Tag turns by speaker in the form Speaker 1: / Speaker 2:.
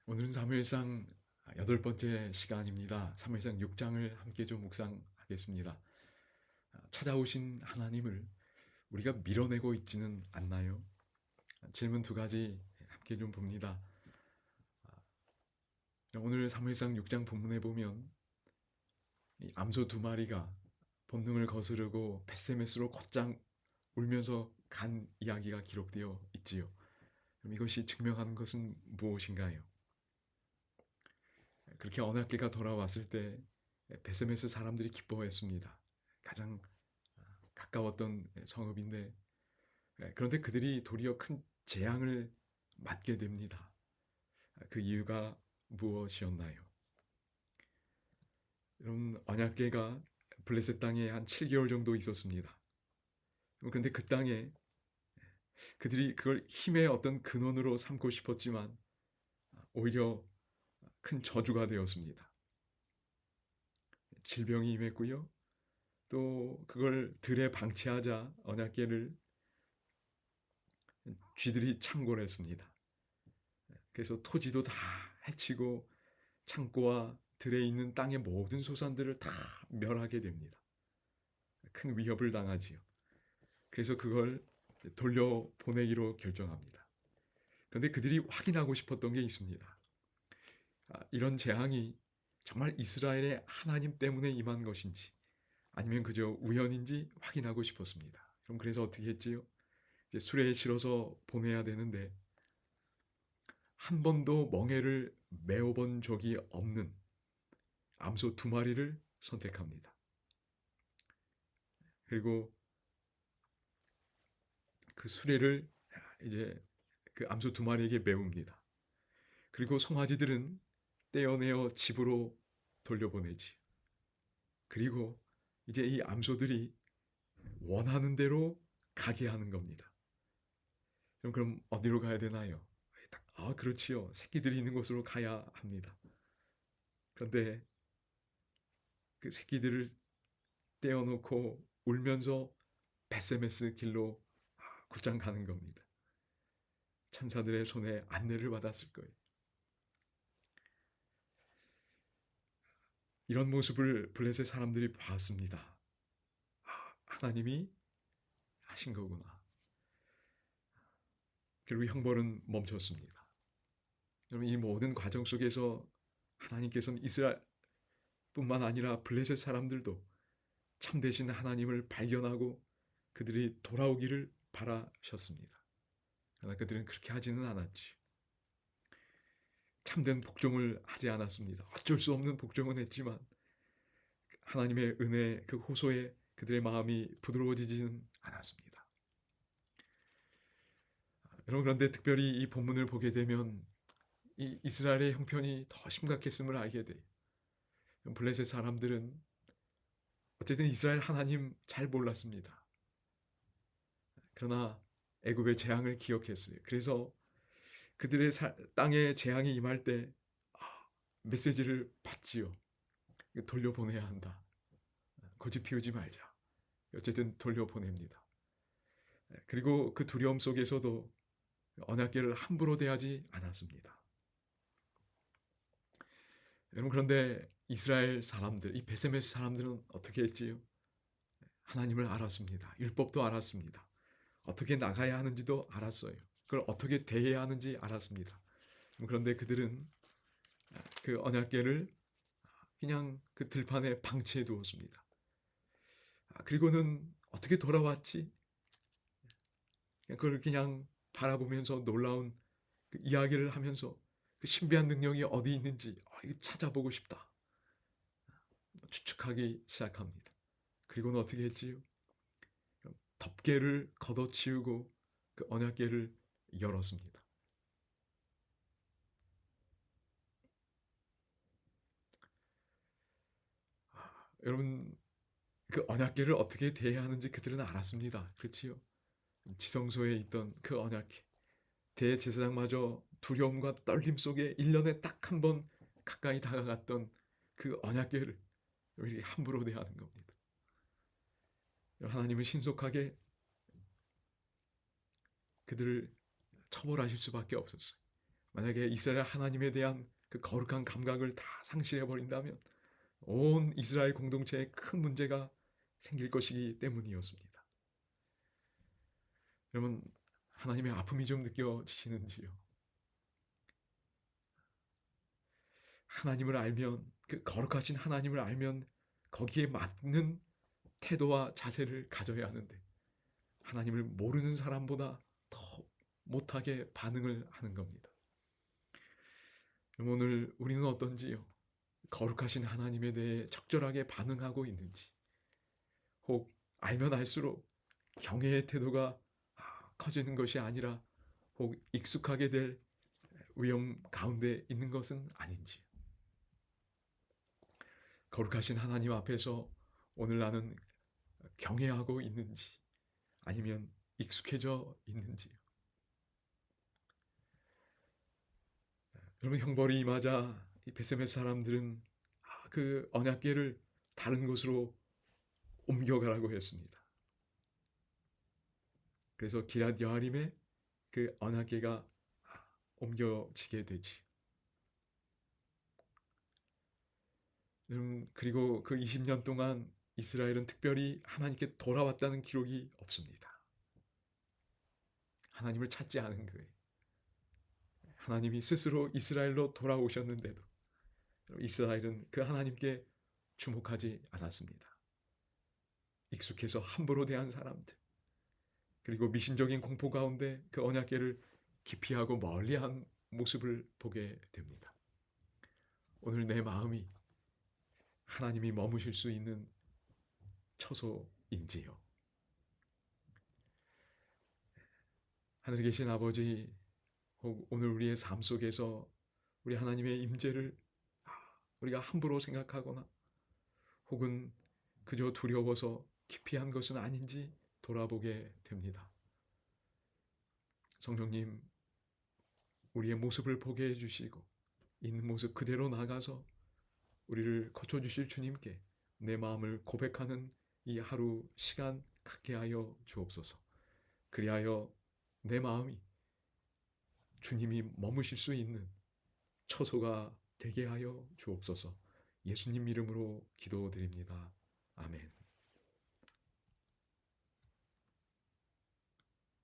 Speaker 1: 오늘은 사무엘상 8번째 시간입니다. 사무엘상 6장을 함께 좀 묵상하겠습니다. 찾아오신 하나님을 우리가 밀어내고 있지는 않나요? 질문 두 가지 함께 좀 봅니다. 오늘 사무엘상 6장 본문에 보면 이 암소 두 마리가 본능을 거스르고 벳세메스로 곧장 울면서 간 이야기가 기록되어 있지요. 그럼 이것이 증명하는 것은 무엇인가요? 그렇게 언약궤가 돌아왔을 때 베세메스 사람들이 기뻐했습니다. 가장 가까웠던 성읍인데, 그런데 그들이 도리어 큰 재앙을 맞게 됩니다. 그 이유가 무엇이었나요? 여러분, 언약궤가 블레셋 땅에 한 7개월 정도 있었습니다. 그런데 그 땅에 그들이 그걸 힘의 어떤 근원으로 삼고 싶었지만 오히려 큰 저주가 되었습니다. 질병이 임했고요. 또 그걸 들에 방치하자 언약궤를 쥐들이 창궐 했습니다. 그래서 토지도 다 해치고 창고와 들에 있는 땅의 모든 소산들을 다 멸하게 됩니다. 큰 위협을 당하지요. 그래서 그걸 돌려보내기로 결정합니다. 그런데 그들이 확인하고 싶었던 게 있습니다. 이런 재앙이 정말 이스라엘의 하나님 때문에 임한 것인지 아니면 그저 우연인지 확인하고 싶었습니다. 그럼 그래서 어떻게 했지요? 이제 수레에 실어서 보내야 되는데 한 번도 멍에를 메어본 적이 없는 암소 두 마리를 선택합니다. 그리고 그 수레를 이제 그 암소 두 마리에게 메웁니다. 그리고 송아지들은 떼어내어 집으로 돌려보내지. 그리고 이제 이 암소들이 원하는 대로 가게 하는 겁니다. 그럼 어디로 가야 되나요? 그렇지요. 새끼들이 있는 곳으로 가야 합니다. 그런데 그 새끼들을 떼어놓고 울면서 베세메스 길로 곧장 가는 겁니다. 천사들의 손에 안내를 받았을 거예요. 이런 모습을 블레셋 사람들이 봤습니다. 하나님이 하신 거구나. 그리고 형벌은 멈췄습니다. 여러분, 이 모든 과정 속에서 하나님께서는 이스라엘뿐만 아니라 블레셋 사람들도 참되신 하나님을 발견하고 그들이 돌아오기를 바라셨습니다. 그러나 그들은 그렇게 하지는 않았지. 참된 복종을 하지 않았습니다. 어쩔 수 없는 복종은 했지만 하나님의 은혜 그 호소에 그들의 마음이 부드러워지지는 않았습니다. 여러분, 그런데 특별히 이 본문을 보게 되면 이 이스라엘의 형편이 더 심각했음을 알게 돼요. 블레셋 사람들은 어쨌든 이스라엘 하나님 잘 몰랐습니다. 그러나 애굽의 재앙을 기억했어요. 그래서 그들의 땅에 재앙이 임할 때 메시지를 받지요. 돌려보내야 한다. 고집 피우지 말자. 어쨌든 돌려보냅니다. 그리고 그 두려움 속에서도 언약궤를 함부로 대하지 않았습니다. 여러분, 그런데 이스라엘 사람들, 이 베세메스 사람들은 어떻게 했지요? 하나님을 알았습니다. 율법도 알았습니다. 어떻게 나가야 하는지도 알았어요. 그걸 어떻게 대해야 하는지 알았습니다. 그런데 그들은 그 언약궤를 그냥 그 들판에 방치해 두었습니다. 그리고는 어떻게 돌아왔지? 그걸 그냥 바라보면서 놀라운 그 이야기를 하면서 그 신비한 능력이 어디 있는지 이거 찾아보고 싶다. 추측하기 시작합니다. 그리고는 어떻게 했지요? 덮개를 걷어치우고 그 언약궤를 열었습니다. 여러분, 그 언약궤를 어떻게 대해야 하는지 그들은 알았습니다. 그렇지요? 지성소에 있던 그 언약궤, 대제사장마저 두려움과 떨림 속에 1년에 딱 한 번 가까이 다가갔던 그 언약궤를 이렇게 함부로 대하는 겁니다. 하나님은 신속하게 그들을 처벌하실 수밖에 없었어요. 만약에 이스라엘 하나님에 대한 그 거룩한 감각을 다 상실해 버린다면 온 이스라엘 공동체에 큰 문제가 생길 것이기 때문이었습니다. 여러분, 하나님의 아픔이 좀 느껴지시는지요? 하나님을 알면, 그 거룩하신 하나님을 알면 거기에 맞는 태도와 자세를 가져야 하는데 하나님을 모르는 사람보다 더 못하게 반응을 하는 겁니다. 오늘 우리는 어떤지요? 거룩하신 하나님에 대해 적절하게 반응하고 있는지, 혹 알면 알수록 경외의 태도가 커지는 것이 아니라 혹 익숙하게 될 위험 가운데 있는 것은 아닌지, 거룩하신 하나님 앞에서 오늘 나는 경외하고 있는지 아니면 익숙해져 있는지. 여러분, 형벌이 임하자 이 베세메 사람들은 그 언약궤를 다른 곳으로 옮겨가라고 했습니다. 그래서 기럇 여아림에 그 언약궤가 옮겨지게 되지. 그리고 그 20년 동안 이스라엘은 특별히 하나님께 돌아왔다는 기록이 없습니다. 하나님을 찾지 않은 거예요. 하나님이 스스로 이스라엘로 돌아오셨는데도 이스라엘은 그 하나님께 주목하지 않았습니다. 익숙해서 함부로 대한 사람들, 그리고 미신적인 공포 가운데 그 언약궤를 기피하고 멀리한 모습을 보게 됩니다. 오늘 내 마음이 하나님이 머무실 수 있는 처소인지요? 하늘에 계신 아버지, 오늘 우리의 삶 속에서 우리 하나님의 임재를 우리가 함부로 생각하거나 혹은 그저 두려워서 기피한 것은 아닌지 돌아보게 됩니다. 성령님, 우리의 모습을 보게 해주시고 있는 모습 그대로 나가서 우리를 고쳐주실 주님께 내 마음을 고백하는 이 하루 시간 갖게 하여 주옵소서. 그리하여 내 마음이 주님이 머무실 수 있는 처소가 되게 하여 주옵소서. 예수님 이름으로 기도드립니다. 아멘.